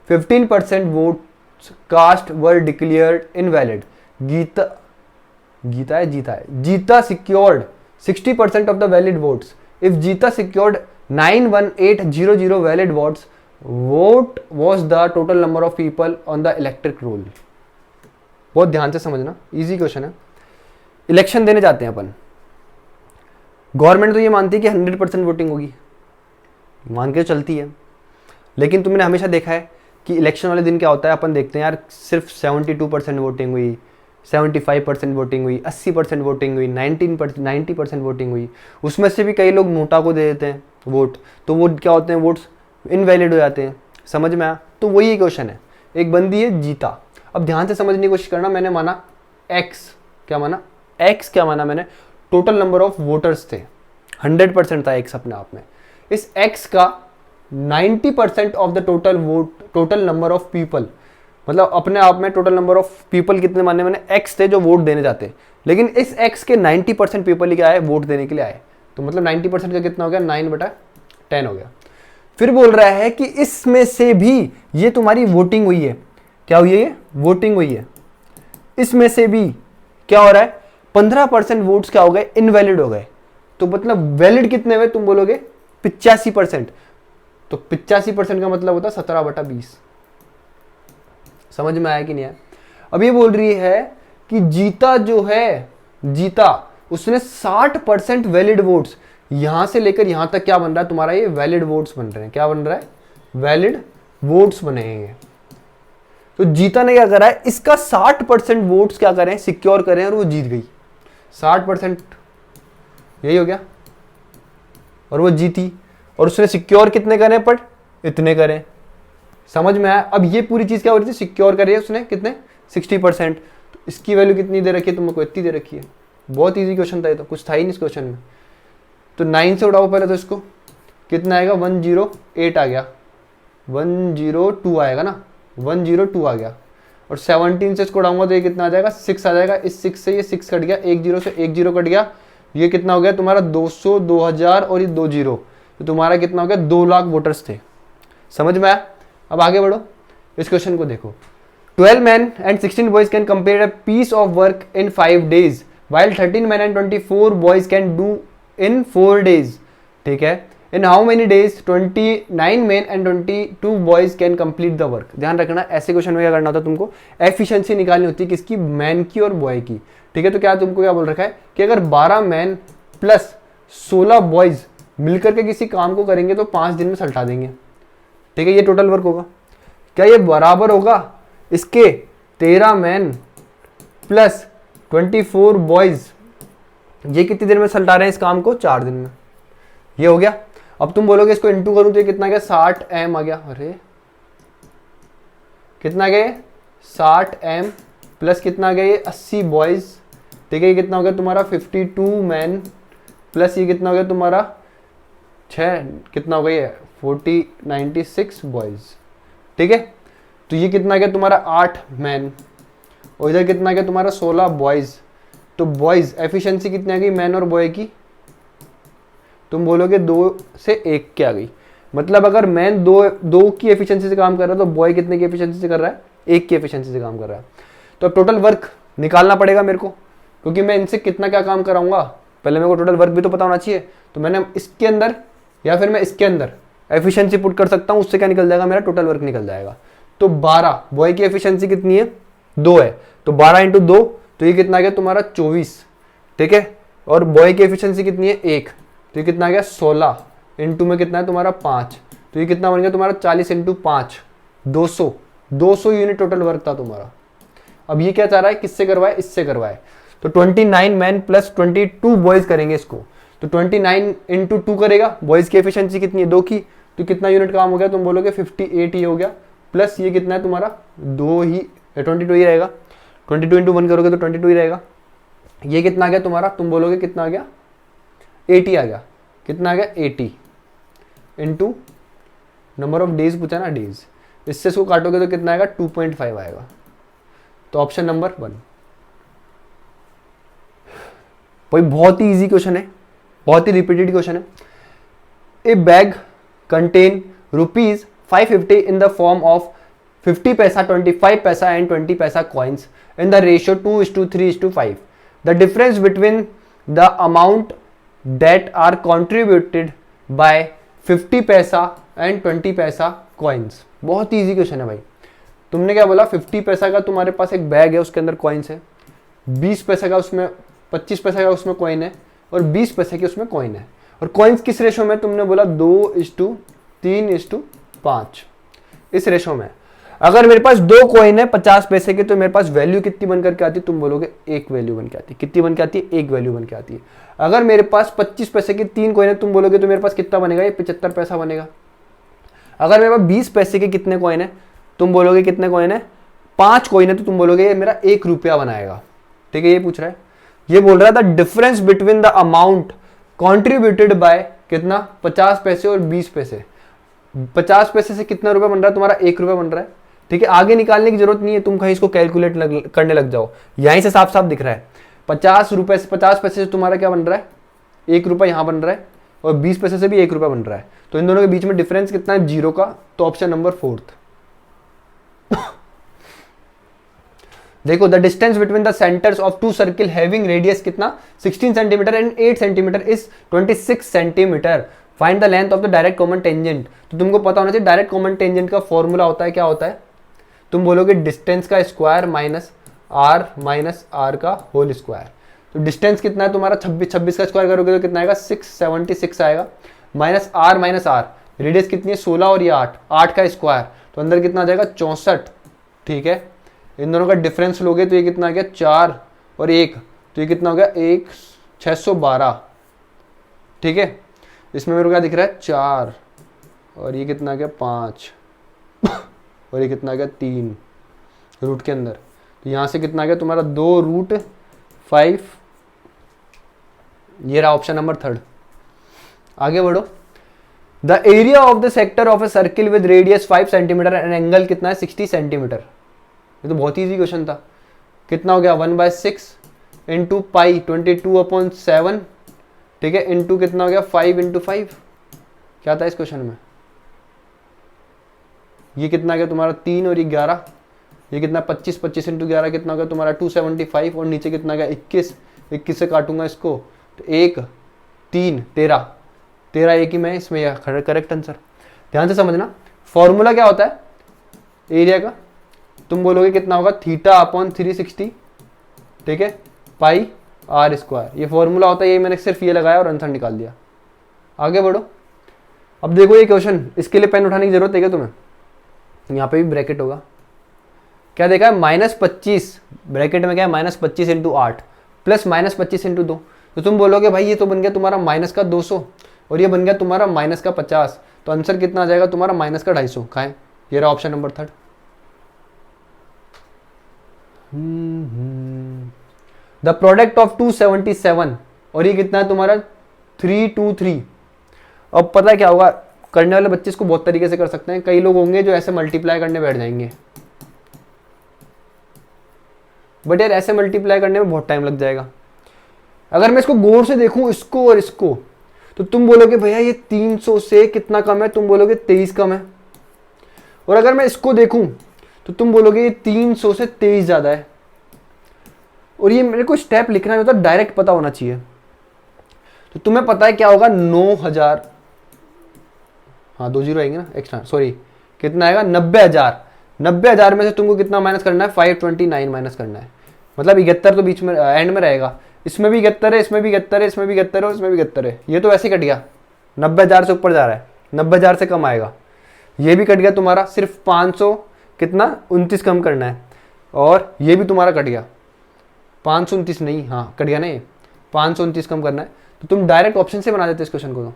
15% votes cast were declared invalid. Geeta secured 60% of the valid votes. If Geeta secured 91800 valid votes, what was the total number of people on the electric roll? बहुत ध्यान से समझना, easy question है। Election देने जाते हैं अपन, government तो ये मानती है कि 100% वोटिंग होगी, मान के चलती है। लेकिन तुमने हमेशा देखा है कि इलेक्शन वाले दिन क्या होता है, अपन देखते हैं यार सिर्फ 72% वोटिंग हुई, 75% वोटिंग हुई, 80% वोटिंग हुई, 90% वोटिंग हुई। उसमें से भी कई लोग नोटा को दे देते हैं वोट, तो वो क्या होते हैं, वोट्स इनवैलिड हो जाते हैं। समझ में आया? तो वही क्वेश्चन है। एक बंदी है जीता, अब ध्यान से समझने की कोशिश करना। मैंने माना x, क्या माना x, क्या माना मैंने, टोटल नंबर ऑफ वोटर्स थे, 100% था x अपने आप में। इस x का 90% of the total vote, total number of people, मतलब अपने आप में टोटल नंबर ऑफ पीपल कितने माने मैंने, x थे जो वोट देने जाते। लेकिन इस x के 90% पीपल ही क्या आए, वोट देने के लिए आए। तो मतलब 90% का कितना हो गया, 9/10 हो गया। फिर बोल रहा है कि इसमें से भी ये तुम्हारी वोटिंग हुई है, क्या हुई है, ये वोटिंग हुई है। इसमें से भी क्या हो रहा है, 15% वोट्स क्या हो गए, इनवैलिड हो गए। तो मतलब वैलिड कितने हुए, तुम बोलोगे 85%। तो 85% का मतलब होता है 17/20। समझ में आया कि नहीं आया? अब ये बोल रही है कि जीता जो है, जीता उसने 60% वैलिड वोट्स, यहां से लेकर यहां तक क्या बन रहा है तुम्हारा, ये वैलिड वोट्स बन रहे हैं। क्या बन रहा है, वैलिड वोट्स बनेंगे। तो जीता ने क्या करा है, इसका 60% वोट्स क्या करें, सिक्योर करें और वो जीत गई। 60% यही हो गया और वो जीती, और उसने सिक्योर कितने करें, पर इतने करें। समझ में आया? अब ये पूरी चीज क्या हो रही थी, सिक्योर करी है उसने कितने, 60%। तो इसकी वैल्यू कितनी दे रखी है तुमको, इतनी दे रखी है। बहुत इजी क्वेश्चन था ये, तो कुछ था ही नहीं इस क्वेश्चन में। तो 9 से उड़ाओ पहले, तो इसको कितना आएगा, 108 आ गया, 102 आएगा ना, 102 आ गया। और 17 से इसको उड़ाऊंगा तो ये कितना आ जाएगा, 6 आ जाएगा। इस 6 से ये 6 कट गया, 1 0 से 1 0 कट गया। ये कितना हो गया तुम्हारा, 200, 2000 और ये 2 0। तो तुम्हारा कितना हो गया, 2 लाख वोटर्स थे। समझ में आया? अब आगे बढ़ो, इस क्वेश्चन को देखो। 12 men and 16 boys can complete a piece of work in 5 days, while 13 men and 24 boys can do in 4 days. ठीक है, in how many days 29 men and 22 boys can complete the work. ध्यान रखना, ऐसे question में क्या करना होता है तुमको, एफिशिएंसी निकालनी होती है किसकी, मैन की और बॉय की। ठीक है, तो क्या तुमको क्या बोल रखा है कि अगर 12 मैन प्लस 16 बॉयज मिलकर के किसी काम को करेंगे तो 5 दिन में सल्टा देंगे। ठीक है, ये टोटल वर्क होगा। क्या ये बराबर होगा इसके 13 मैन प्लस 24 बॉयज, ये कितनी देर में सल्टा रहे हैं इस काम को, 4 दिन में। ये हो गया। अब तुम बोलोगे इसको इंटू करूं तो ये कितना गया, 60 एम आ गया। अरे कितना गया, 60 एम प्लस कितना गया, ये 80 बॉयज। ठीक है, ये कितना हो गया तुम्हारा 52 मैन प्लस ये कितना हो गया तुम्हारा 6, कितना हो गया ये 96 बॉयज, ठीक है। तो ये कितना गया तुम्हारा 8 मैन, और इधर कितना गया तुम्हारा 16 बॉयज। तो बॉयज एफिशिएंसी कितनी आ गई मैन और बॉय की, तुम बोलोगे 2 से 1 की आ गई। मतलब अगर मैन दो की एफिशिएंसी से काम कर रहा है तो बॉय कितने की एफिशिएंसी से कर रहा है, 1 की एफिशिएंसी से काम कर रहा है। तो अब टोटल वर्क निकालना पड़ेगा मेरे को, क्योंकि मैं इनसे कितना क्या काम कराऊंगा, पहले मेरे को टोटल वर्क भी तो पता होना चाहिए। तो मैंने इसके अंदर या फिर मैं इसके अंदर एफिशिएंसी पुट कर सकता हूं, उससे क्या निकल जाएगा, मेरा टोटल वर्क निकल जाएगा। तो 12, बॉय की एफिशिएंसी कितनी है 2 है, तो 12 इंटू 2, तो ये कितना आ गया तुम्हारा 24, ठीक है। और बॉय की एफिशिएंसी कितनी है 1, तो ये कितना आ गया 16, इंटू में कितना है तुम्हारा 5, तो ये कितना बन गया तुम्हारा 40 इंटू 5, 200 यूनिट टोटल वर्क था तुम्हारा। अब ये क्या चाह रहा है, किससे करवाए, इससे करवाए। तो 29 मैन प्लस 22 बॉयज करेंगे इसको, तो 29 इंटू 2 करेगा, बॉयज की एफिशिएंसी कितनी है 2 की, तो कितना यूनिट काम हो गया, तुम बोलोगे 58 ही हो गया। प्लस ये कितना है तुम्हारा 22 ही रहेगा, 22 इंटू 1 करोगे तो 22 ही रहेगा। ये कितना आ गया तुम्हारा, तुम बोलोगे कितना आ गया 80 आ गया। कितना आ गया 80 इंटू नंबर ऑफ डेज पूछा ना, डेज, इससे इसको काटोगे तो कितना आएगा 2.5 आएगा। तो ऑप्शन नंबर 1। भाई बहुत ही इजी क्वेश्चन है, बहुत ही रिपीटेड क्वेश्चन है। ए bag contain ₹550 in the form of 50 पैसा, 25 पैसा एंड 20 पैसा coins in the ratio 2:3:5. The difference between the amount that are contributed by 50 पैसा एंड 20 पैसा कॉइन्स। बहुत ही इजी क्वेश्चन है भाई। तुमने क्या बोला, 50 पैसा का तुम्हारे पास एक बैग है, उसके अंदर कॉइन्स है, 20 पैसा का उसमें, 25 पैसा का उसमें कॉइन है, और 20 पैसे की उसमें कॉइन है। और कॉइन्स किस रेशो में, तुमने बोला 2:3:5 इस रेशो में। अगर मेरे पास 2 कॉइन है 50 पैसे के, तो मेरे पास वैल्यू कितनी बनकर के आती है, तुम बोलोगे 1 वैल्यू बन के आती है। कितनी बन के आती है, 1 वैल्यू बन के आती है। अगर मेरे पास 25 पैसे के 3 कॉइन है, तुम बोलोगे तो मेरे पास कितना बनेगा, ये 75 पैसा बनेगा। अगर मेरे पास 20 पैसे के कितने कॉइन है, तुम बोलोगे कितने कॉइन है, 5 कॉइन है, तो तुम बोलोगे ये मेरा 1 रुपया बनाएगा। ठीक है, ये पूछ रहा है, ये बोल रहा है the difference between the amount contributed bye कितना, 50 पैसे और 20 पैसे। 50 पैसे से कितना रुपया बन रहा है तुम्हारा, 1 रुपया बन रहा है। ठीक है, आगे निकालने की जरूरत नहीं है, तुम कहीं इसको कैलकुलेट करने लग जाओ, यहीं से साफ साफ दिख रहा है। 50 रुपए से, 50 पैसे से तुम्हारा क्या बन रहा है, 1 रुपया यहां बन रहा है, और 20 पैसे से भी 1 रुपया बन रहा है। तो इन दोनों के बीच में डिफरेंस कितना है, 0 का। तो ऑप्शन नंबर 4। देखो, the distance between the centres of 2 circle having radius कितना, 16 centimetre and 8 centimetre is 26 centimetre. Find the length of the direct common tangent. तो तुमको पता होना चाहिए डायरेक्ट कॉमन टेंजेंट का फॉर्मूला होता है, क्या होता है, तुम बोलोगे डिस्टेंस का स्क्वायर माइनस आर का होल स्क्वायर। तो डिस्टेंस कितना है तुम्हारा, 26 का स्क्वायर करोगे तो कितना आएगा, 676 आएगा, माइनस आर, रेडियस कितनी है 16 और ये 8 का स्क्वायर, तो अंदर कितना आ जाएगा 64। ठीक है, इन दोनों का डिफरेंस लोगे तो ये कितना आ गया 4 और 1, तो ये कितना हो गया 612। ठीक है, इसमें मेरे को क्या दिख रहा है 4, और ये कितना आ गया 5, और ये कितना आ गया 3 रूट के अंदर। तो यहाँ से कितना आ गया तुम्हारा 2√5। ये रहा ऑप्शन नंबर 3। आगे बढ़ो। The area of the sector of a circle with radius 5 centimetre and angle कितना है 60 सेंटीमीटर। ये तो बहुत ईजी क्वेश्चन था। कितना हो गया 1/6 इंटू पाई 22/7। ठीक है, इंटू कितना हो गया 5 इंटू 5। क्या था इस क्वेश्चन में, ये कितना गया तुम्हारा 3 और ये 11, ये कितना 25 इंटू 11 कितना हो गया तुम्हारा 275, और नीचे कितना गया 21 से काटूंगा इसको तो 1 3 13 एक ही में, इसमें करेक्ट आंसर। ध्यान से समझना, फॉर्मूला क्या होता है एरिया का, तुम बोलोगे कितना होगा θ/360। ठीक है, पाई आर स्क्वायर, ये फॉर्मूला होता है, ये मैंने सिर्फ ये लगाया और आंसर निकाल दिया। आगे बढ़ो। अब देखो ये क्वेश्चन, इसके लिए पेन उठाने की जरूरत है क्या तुम्हें, यहाँ पे भी ब्रैकेट होगा। क्या देखा है -25, ब्रैकेट में क्या है -25 इंटू 8 प्लस -25 इंटू 2। तो तुम बोलोगे भाई ये तो बन गया तुम्हारा -200 और ये बन गया तुम्हारा -50, तो आंसर कितना आ जाएगा तुम्हारा -250। कहाँ है, ये रहा option number 3। The product of 277 और ये कितना है तुम्हारा 323। अब पता है क्या होगा, करने वाले बच्चे इसको बहुत तरीके से कर सकते हैं। कई लोग होंगे जो ऐसे मल्टीप्लाई करने बैठ जाएंगे, बट यार ऐसे मल्टीप्लाई करने में बहुत टाइम लग जाएगा। अगर मैं इसको गौर से देखूं, इसको और इसको, तो तुम बोलोगे भैया ये 300 से कितना कम है, तुम बोलोगे 23 कम है। और अगर मैं इसको देखूं तो तुम बोलोगे ये 300 से 23 ज्यादा है। और ये मेरे को स्टेप लिखना नहीं होता, डायरेक्ट पता होना चाहिए। तो तुम्हें पता है क्या होगा, 9000, हाँ 2 जीरो आएंगे ना एक्स्ट्रा, सॉरी कितना आएगा, 90,000। 90,000 में से तुमको कितना माइनस करना है, 529 माइनस करना है। मतलब 71 तो बीच में एंड में रहेगा, इसमें भी 71 है, इसमें भी 71 है, इसमें भी 71 है और इसमें भी 71 है। ये तो वैसे ही कट गया, 90,000 से ऊपर जा रहा है, 90,000 से कम आएगा। ये भी कट गया तुम्हारा, सिर्फ 500 कितना 29 कम करना है। और ये भी तुम्हारा कट गया, 529 नहीं, हाँ कट गया ना, ये 529 कम करना है। तो तुम डायरेक्ट ऑप्शन से बना देते इस क्वेश्चन को। तो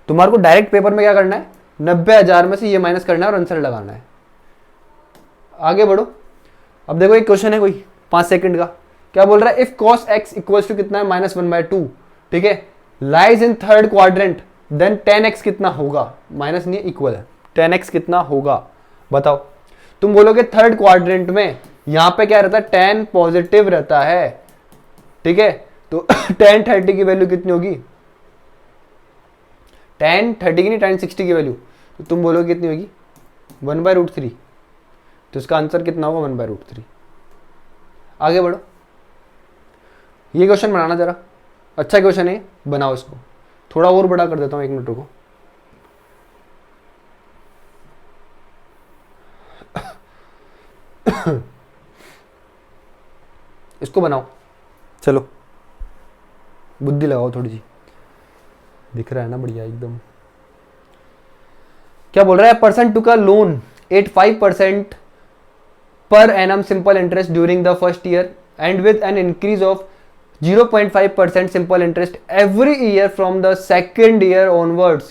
तुम्हारे को डायरेक्ट पेपर में क्या करना है, 90,000 में से ये माइनस करना है और आंसर लगाना है। आगे बढ़ो। अब देखो एक क्वेश्चन है कोई 5 सेकंड का, क्या बोल रहा है, if cos x equals to कितना है, -1/2, ठीक है, lies in third quadrant, then 10x कितना होगा, माइनस नहीं इक्वल है, 10x कितना होगा बताओ। तुम बोलोगे थर्ड क्वाड्रेंट में यहां पे क्या रहता है, 10 पॉजिटिव रहता है, ठीक है, तो tan 30 की वैल्यू कितनी होगी, tan 30 की नहीं tan 60 की वैल्यू, तो तुम बोलोगे कितनी होगी, 1/√3। तो इसका आंसर कितना होगा, 1/√3। आगे बढ़ो, ये क्वेश्चन बनाना जरा, अच्छा क्वेश्चन है, बनाओ इसको। थोड़ा और बड़ा कर देता हूं, 1 मिनट रुको। इसको बनाओ, चलो बुद्धि लगाओ थोड़ी सी, दिख रहा है ना बढ़िया एकदम। क्या बोल रहा है, पर्सन टू का loan eight 5% per annum simple interest during the first year and with an increase of 0.5% simple interest every year from the second year onwards.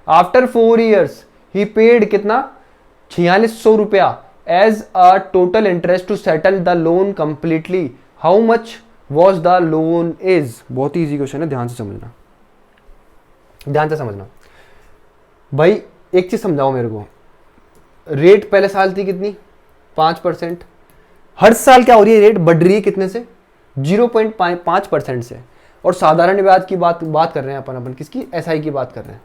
After 4 years he paid कितना 4600 रुपया as a total interest to settle the loan completely. How much was the loan is? बहुत ही easy question है, ध्यान से समझना, ध्यान से समझना भाई। एक चीज समझाओ मेरे को, रेट पहले साल थी कितनी, 5%। हर साल क्या हो रही है, रेट बढ़ रही है कितने से, 0.5% से। और साधारण ब्याज की बात कर रहे हैं अपन किसकी, एसआई की बात कर रहे हैं,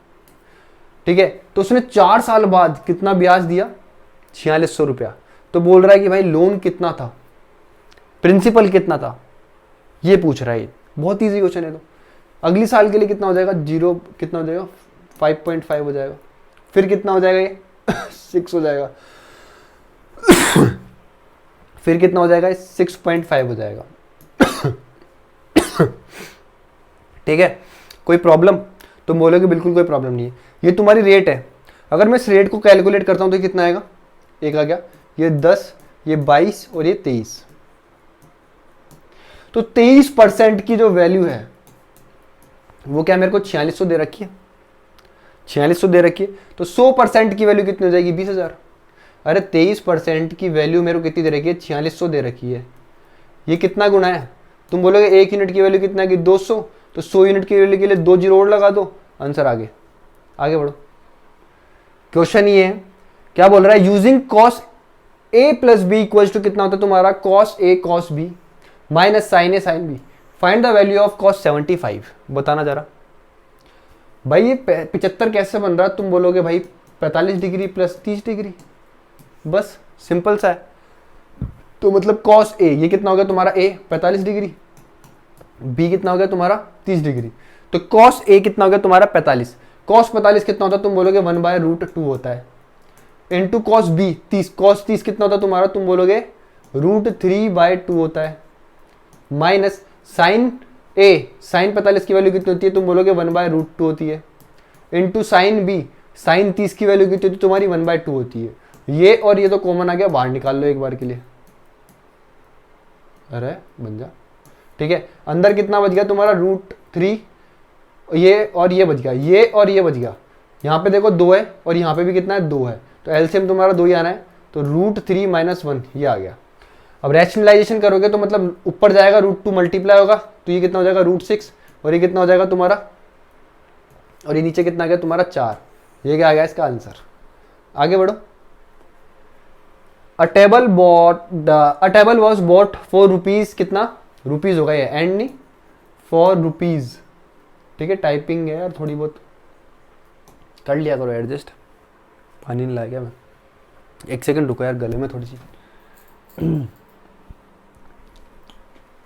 ठीक है। तो उसने 4 साल बाद कितना ब्याज दिया, 4600 रुपया। तो बोल रहा है कि भाई लोन कितना था, प्रिंसिपल कितना था, ये पूछ रहा है। बहुत ईजी क्वेश्चन है। तो अगली साल के लिए कितना हो जाएगा, 0 कितना हो जाएगा, 5.5 हो जाएगा। फिर कितना हो जाएगा, ये 6 हो जाएगा। फिर कितना हो जाएगा, 6.5 हो जाएगा। ठीक है, कोई प्रॉब्लम, तुम बोलोगे बिल्कुल कोई प्रॉब्लम नहीं है, ये तुम्हारी रेट है। अगर मैं इस रेट को कैलकुलेट करता हूं तो कितना आएगा, एक आ गया, ये 10, ये 22 और ये 23। तो 23% की जो वैल्यू है वो क्या मेरे को 4600 दे रखी है, 4600 दे रखी है। तो 100% की वैल्यू कितनी हो जाएगी, 20,000। अरे 23% की वैल्यू मेरे को कितनी दे रखी है, 4600 दे रखी है। ये कितना गुना है, तुम बोलोगे 1 यूनिट की वैल्यू कितना है कि 200, तो 100 यूनिट की वैल्यू के लिए 2 जीरो और लगा दो, आंसर आगे। आगे बढ़ो, क्वेश्चन ये है, क्या बोल रहा है, using cos a plus b equals to कितना होता है तुम्हारा, cos a cos b minus sine a sine b, find the value of cos 75। बताना जरा भाई, ये 75 कैसे बन रहा है। तुम बोलोगे भाई 45 डिग्री प्लस 30 डिग्री, बस सिंपल सा है। तो मतलब कॉस ए, ये कितना हो गया तुम्हारा, ए 45 डिग्री, बी कितना हो गया तुम्हारा 30 डिग्री। तो कॉस ए कितना हो गया तुम्हारा 45, कॉस 45 कितना होता है, तुम बोलोगे 1/√2 होता है, इंटू कॉस बी 30, कॉस 30 कितना होता है तुम्हारा, तुम बोलोगे √3/2 होता है, माइनस साइन ए, साइन 45 की वैल्यू कितनी होती है, तुम बोलोगे 1/√2 होती है, इंटू साइन बी, साइन 30 की वैल्यू कितनी होती है तुम्हारी, 1/2 होती है। ये और ये तो कॉमन आ गया, बाहर निकाल लो एक बार के लिए, अरे बन जा, ठीक है। अंदर कितना बच गया तुम्हारा, √3, ये और ये बच गया, ये और ये बच गया। यहाँ पे देखो 2 है और यहाँ पे भी कितना है, 2 है, तो एलसीएम तुम्हारा 2 ही आना है, तो √3 - 1 ये आ गया। अब रैशनलाइजेशन करोगे तो मतलब ऊपर जाएगा, √2 मल्टीप्लाई होगा, तो ये कितना हो जाएगा, √6, और ये कितना हो जाएगा तुम्हारा, और ये नीचे कितना आ गया तुम्हारा 4, ये क्या आ गया इसका आंसर। आगे बढ़ो। अ table was bought for rupees, कितना रुपीज होगा ये, एंड नहीं, फॉर रुपीज। ठीक है, टाइपिंग है यार, थोड़ी बहुत कर लिया करो एडजस्ट। पानी नहीं लाया क्या मैं, एक सेकंड रुको यार, गले में थोड़ी सी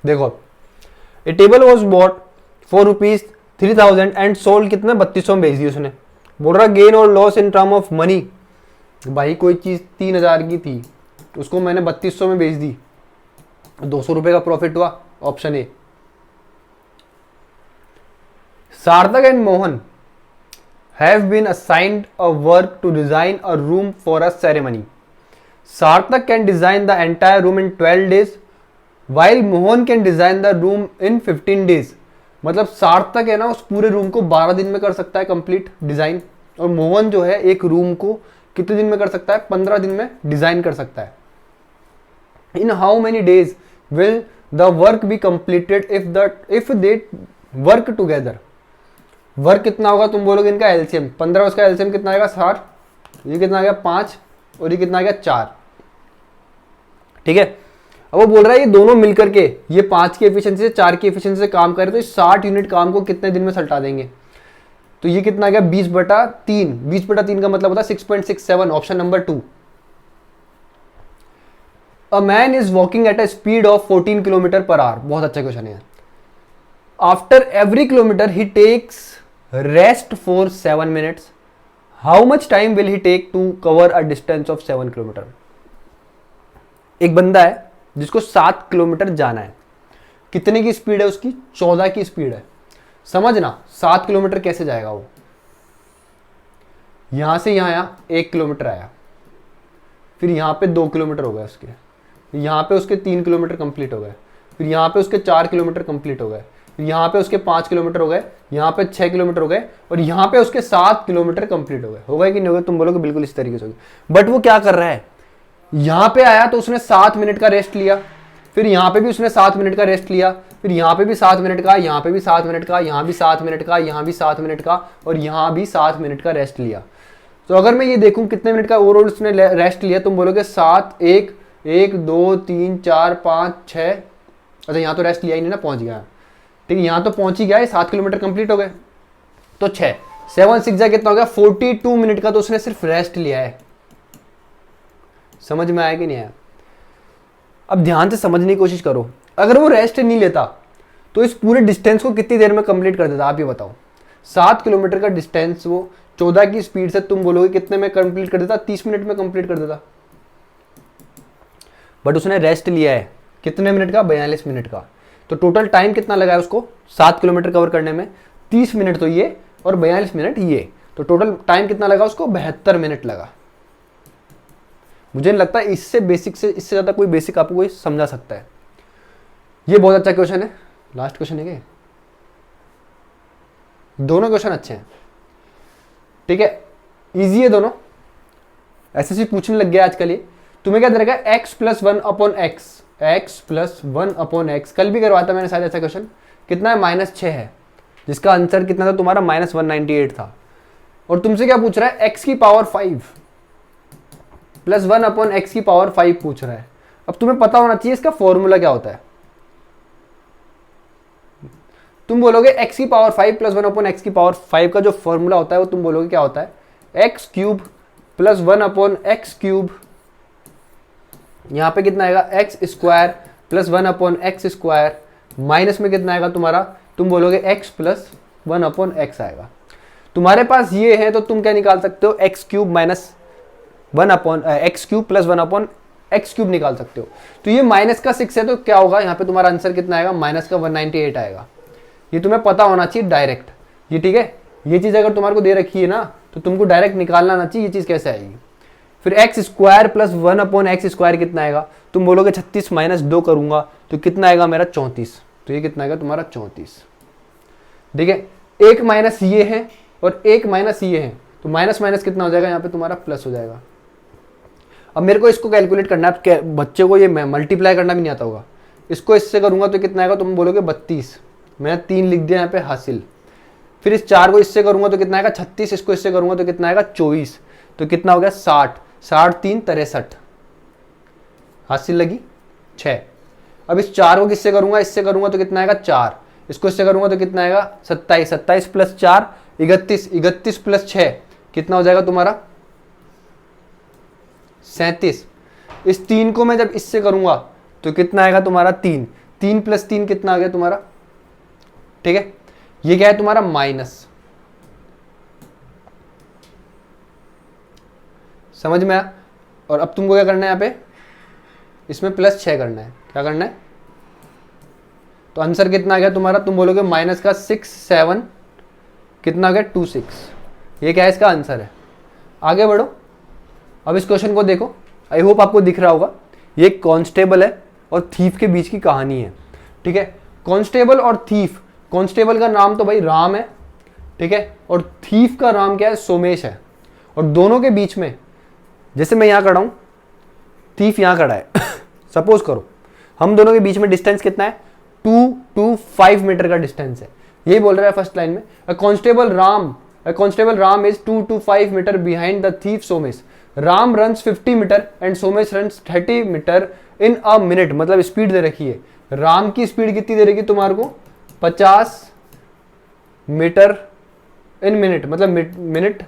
देखो, a table was bought for rupees 3000 and sold कितना 3200 में बेच दी उसने। बोल रहा गेन और loss in term of money, भाई कोई चीज 3000 की थी उसको मैंने 3200 में बेच दी, 200 रुपए का प्रॉफिट हुआ। Option A. Sarthak and Mohan have been assigned a work to design a room for a ceremony. Sarthak can design the entire room in 12 days while Mohan can design the room in 15 days। मतलब सार्थक है ना उस पूरे रूम को 12 दिन में कर सकता है कंप्लीट डिजाइन, और मोहन जो है एक रूम को कितने दिन में कर सकता है, 15 दिन में डिजाइन कर सकता है। In how many days will the work be completed if they work together. Work कितना होगा तुम बोलोगे इनका एलसीएम 15, उसका एलसीएम कितना आएगा 60, ये कितना आ गया 5 और ये कितना आ गया 4। ठीक है, अब वो बोल रहा है ये दोनों मिलकर के ये 5 की एफिशिएंसी से 4 की एफिशिएंसी से काम करे तो 60 यूनिट काम को कितने दिन में सल्टा देंगे। तो ये कितना आ गया 20/3। 20/3 का मतलब होता है 6.67, option number 2। A man is walking at a speed of 14 kilometre per hour. बहुत अच्छा क्वेश्चन है। After every kilometre he takes rest for 7 minutes। How much time will he take to cover a distance of 7 kilometre. एक बंदा है जिसको 7 kilometre जाना है, कितने की स्पीड है उसकी, 14 की स्पीड है। समझना 7 किलोमीटर कैसे जाएगा वो, यहां से यहां आया 1 किलोमीटर आया, फिर यहां पे 2 किलोमीटर हो गए उसके, यहां पे उसके 3 किलोमीटर कंप्लीट हो गए, फिर यहां पे उसके 4 किलोमीटर कंप्लीट हो गए, फिर यहां पे उसके 5 किलोमीटर हो गए, यहां पे 6 किलोमीटर हो गए, और यहां पे उसके 7 किलोमीटर कंप्लीट हो गए। हो गए कि नहीं हो गए, तुम बोलोगे बिल्कुल इस तरीके से हो गए। बट वो क्या कर रहा है, यहां पे आया तो उसने 7 मिनट का रेस्ट लिया, फिर यहां पे भी उसने 7 मिनट का रेस्ट लिया, फिर यहां पे भी 7 मिनट का, यहां पे भी 7 मिनट का, यहां भी 7 मिनट का, यहां भी 7 मिनट का, और यहां भी 7 मिनट का रेस्ट लिया। तो अगर मैं ये देखूं कितने मिनट का ओवरऑल उसने रेस्ट लिया, तुम बोलोगे 7, 1 2 3 4 5 6। अच्छा यहां तो रेस्ट लिया ही नहीं ना, पहुंच गया। ठीक है, यहां तो पहुंच ही गया है, 7 किलोमीटर कंप्लीट हो गए, तो 6 7 6 जा कितना हो गया 42 मिनट का, तो उसने सिर्फ रेस्ट लिया है। समझ में आया कि नहीं आया। अब ध्यान से समझने की कोशिश करो, अगर वो रेस्ट नहीं लेता तो इस पूरे डिस्टेंस को कितनी देर में कंप्लीट कर देता, आप ये बताओ। 7 किलोमीटर का डिस्टेंस वो 14 की स्पीड से तुम बोलोगे कितने में कंप्लीट कर देता, 30 मिनट में कंप्लीट कर देता। बट उसने रेस्ट लिया है कितने मिनट का, 42 मिनट का। तो टोटल टाइम कितना लगा है उसको 7 किलोमीटर कवर करने में, 30 मिनट तो ये और 42 मिनट ये, तो टोटल टाइम कितना लगा उसको, 72 मिनट लगा। मुझे नहीं लगता इससे बेसिक से, इससे ज्यादा कोई बेसिक आपको कोई समझा सकता है। ये बहुत अच्छा क्वेश्चन है। लास्ट क्वेश्चन है क्या, दोनों क्वेश्चन अच्छे हैं। ठीक है, इजी है दोनों, ऐसे पूछने लग गया आजकल ये। तुम्हें क्या दे रखा है, x + 1/x, x + 1/x। कल भी करवाता मैंने शायद ऐसा क्वेश्चन, कितना है -6 है, जिसका आंसर कितना था तुम्हारा -198 था। और तुमसे क्या पूछ रहा है, x की पावर 5 + 1/x की पावर 5 पूछ रहा है। अब तुम्हें पता होना चाहिए इसका फॉर्मूला क्या होता है। तुम बोलोगे x की पावर 5 + 1/x की पावर 5 का जो फॉर्मूला होता है वो तुम बोलोगे क्या होता है, x³ + 1/x³। यहां पे कितना आएगा, x² + 1/x², माइनस में कितना आएगा तुम्हारा, तुम बोलोगे x + 1/x आएगा। तुम्हारे पास ये है तो तुम क्या निकाल सकते हो, x³ - 1/x³ + 1/x³ निकाल सकते हो। तो ये -6 है तो क्या होगा, यहाँ पे तुम्हारा आंसर कितना आएगा, -198 आएगा। ये तुम्हें पता होना चाहिए डायरेक्ट, ये ठीक है। ये चीज अगर तुम्हारे को दे रखी है ना तो तुमको डायरेक्ट निकालना आना चाहिए ये चीज कैसे आएगी। फिर x² + 1/x² कितना आएगा, तुम बोलोगे 36 - 2 करूंगा तो कितना आएगा मेरा 34। तो ये कितना आएगा तुम्हारा 34। ठीक है, एक माइनस ये है और एक माइनस ये है, तो माइनस माइनस कितना हो जाएगा, यहाँ पे तुम्हारा प्लस हो जाएगा। अब मेरे को इसको कैलकुलेट करना है, बच्चे को ये मल्टीप्लाई करना भी नहीं आता होगा। इसको इससे करूंगा तो कितना आएगा, तुम बोलोगे 32, मैंने 3 लिख दिया यहाँ पे हासिल। फिर इस 4 को इससे करूंगा तो कितना आएगा 36, इसको इससे करूंगा तो कितना आएगा 24, तो कितना हो गया 60, 60 3 63, हासिल लगी 6। अब इस 4 को किससे करूंगा, इससे करूंगा तो कितना आएगा 4, इसको इससे करूंगा तो कितना आएगा 27, 27 प्लस 4 31, 31 प्लस 6 कितना हो जाएगा तुम्हारा 37। इस 3 को मैं जब इससे करूंगा तो कितना आएगा तुम्हारा 3, 3 प्लस 3 कितना आ गया तुम्हारा, ठीक है। ये क्या है तुम्हारा माइनस, समझ में आया। और अब तुमको क्या करना है, यहाँ पे इसमें प्लस 6 करना है, क्या करना है, तो आंसर कितना आ गया तुम्हारा, तुम बोलोगे माइनस का 6 7 कितना आ गया 26, ये क्या है इसका आंसर है। आगे बढ़ो, अब इस क्वेश्चन को देखो, आई होप आपको दिख रहा होगा। ये कांस्टेबल है और थीफ के बीच की कहानी है, ठीक है। कांस्टेबल और थीफ, कांस्टेबल का नाम तो भाई राम है, ठीक है, और थीफ का नाम क्या है, सोमेश है। और दोनों के बीच में, जैसे मैं यहाँ खड़ा हूँ, थीफ यहाँ खड़ा है सपोज करो, हम दोनों के बीच में डिस्टेंस कितना है 2 to 5 मीटर का डिस्टेंस है। यही बोल रहा है फर्स्ट लाइन में, a constable Ram is 2 to 5 metre behind the thief Somesh. Ram runs 50 metre and Somesh runs 30 metre in a minute, मतलब स्पीड दे रखी है। राम की स्पीड कितनी दे रखी तुम्हारे को 50 मीटर इन मिनट, मतलब मिनट,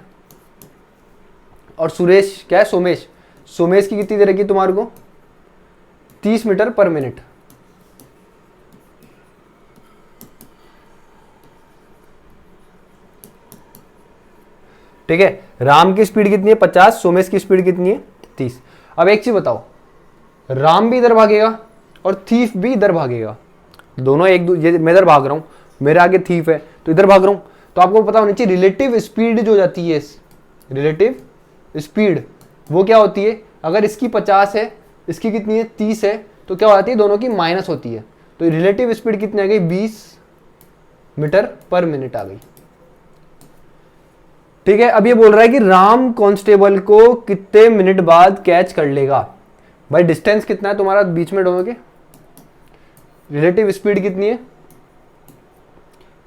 और सुरेश क्या है सोमेश, सोमेश की कितनी दे रखी तुम्हारे को 30 मीटर पर मिनट। ठीक है, राम की स्पीड कितनी है 50, सोमेश की स्पीड कितनी है 30। अब एक चीज बताओ, राम भी इधर भागेगा और थीफ भी इधर भागेगा, दोनों एक दूसरे, मैं इधर भाग रहा हूं, मेरे आगे थीफ है तो इधर भाग रहा हूं, तो आपको पता होना चाहिए रिलेटिव स्पीड जो जाती है, रिलेटिव स्पीड वो क्या होती है, अगर इसकी 50 है, इसकी कितनी है 30 है, तो क्या हो जाती है दोनों की माइनस होती है, तो रिलेटिव स्पीड कितनी आ गई 20 मीटर पर मिनट आ गई। ठीक है, अब ये बोल रहा है कि राम कांस्टेबल को कितने मिनट बाद कैच कर लेगा। भाई डिस्टेंस कितना है तुम्हारा बीच में दोनों के, रिलेटिव स्पीड कितनी है,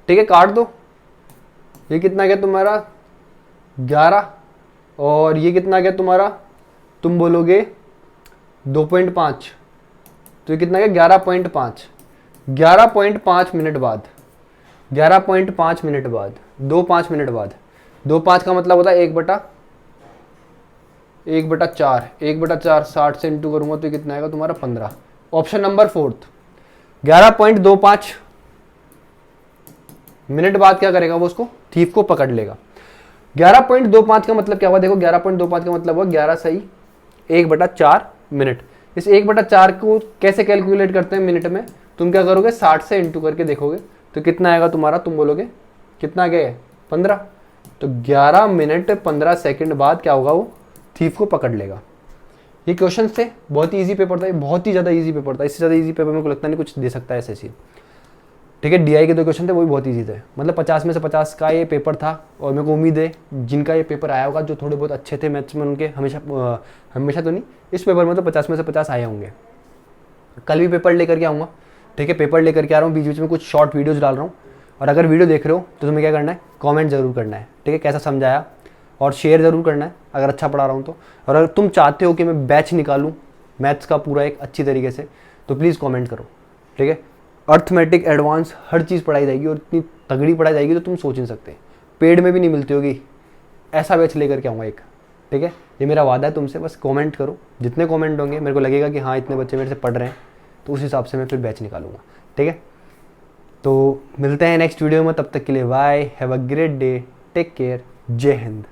ठीक है काट दो, ये कितना गया तुम्हारा 11 और ये कितना गया तुम्हारा, तुम बोलोगे 2.5, तो ये कितना गया 11.5, 11.5 मिनट बाद, 11.5 मिनट बाद, 2.5 मिनट बाद, 2.5 का मतलब होता है 1/4, 1/4 60 से इंटू करूंगा तो कितना आएगा तुम्हारा 15। ऑप्शन नंबर 4, 11.25 मिनट बाद क्या करेगा वो, उसको थीफ को पकड़ लेगा। 11.25 का मतलब क्या हुआ, देखो 11.25 का मतलब हुआ 11 सही 1/4 मिनट। इस 1/4 को कैसे कैलकुलेट करते हैं मिनट में, तुम क्या करोगे 60 से इंटू करके देखोगे तो कितना आएगा तुम्हारा, तुम बोलोगे कितना गया 15, तो 11 मिनट 15 सेकंड बाद क्या होगा, वो थीफ को पकड़ लेगा। ये क्वेश्चन थे, बहुत ही ईजी पेपर था, बहुत ही ज़्यादा ईजी पेपर था, इससे ज़्यादा ईजी पेपर मेरे को लगता नहीं कुछ दे सकता है एसएससी। ठीक है, डीआई के 2 क्वेश्चन थे वो भी बहुत ईजी थे, मतलब 50 में से 50 का ये पेपर था। और मेरे को उम्मीद है जिनका ये पेपर आया होगा, जो थोड़े बहुत अच्छे थे मैथ्स में, उनके हमेशा तो नहीं, इस पेपर में तो 50 में से 50 आए होंगे। कल भी पेपर लेकर के आऊँगा, ठीक है, पेपर लेकर के आ रहा हूँ, बीच बीच में कुछ शॉर्ट वीडियोज़ डाल रहा हूँ। और अगर वीडियो देख रहे हो तो तुम्हें क्या करना है, कमेंट ज़रूर करना है, ठीक है, कैसा समझाया, और शेयर ज़रूर करना है अगर अच्छा पढ़ा रहा हूँ तो। और अगर तुम चाहते हो कि मैं बैच निकालूँ मैथ्स का पूरा एक अच्छी तरीके से, तो प्लीज़ कमेंट करो, ठीक है। अर्थमेटिक एडवांस हर चीज़ पढ़ाई जाएगी और इतनी तगड़ी पढ़ाई जाएगी तो तुम सोच नहीं सकते, पेड में भी नहीं मिलती होगी, ऐसा बैच लेकर के आऊँगा एक, ठीक है। ये मेरा वादा है तुमसे, बस कमेंट करो, जितने कमेंट होंगे मेरे को लगेगा कि हाँ इतने बच्चे मेरे से पढ़ रहे हैं, तो उस हिसाब से मैं फिर बैच निकालूंगा, ठीक है। तो मिलते हैं नेक्स्ट वीडियो में, तब तक के लिए bye, have a great day, take care, जय हिंद।